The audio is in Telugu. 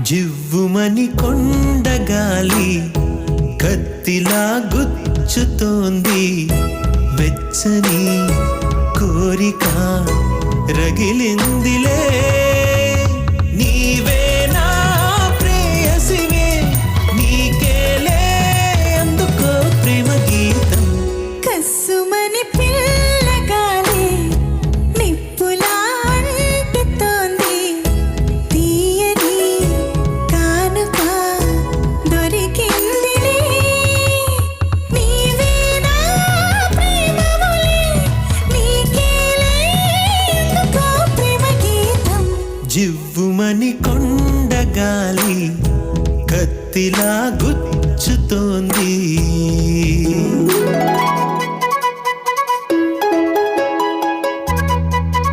జివ్వుమని కొండగాలి కత్తిలా గుచ్చుతోంది వెచ్చని కోరిక రగిలిందిలే నీవే నా ప్రేయసివే నీకేలే అందుకో ప్రేమ గీతం కస్సుమని పిల్లగాలి నిప్పులా అంటుతోంది తీయని కానుక దొరికిందిలే నీవే నా ప్రేమములే నీకేలే ఎందుకో ప్రేమ గీతం జివ్వుమని కొండగాలి కత్తిలా గుచ్చుతోంది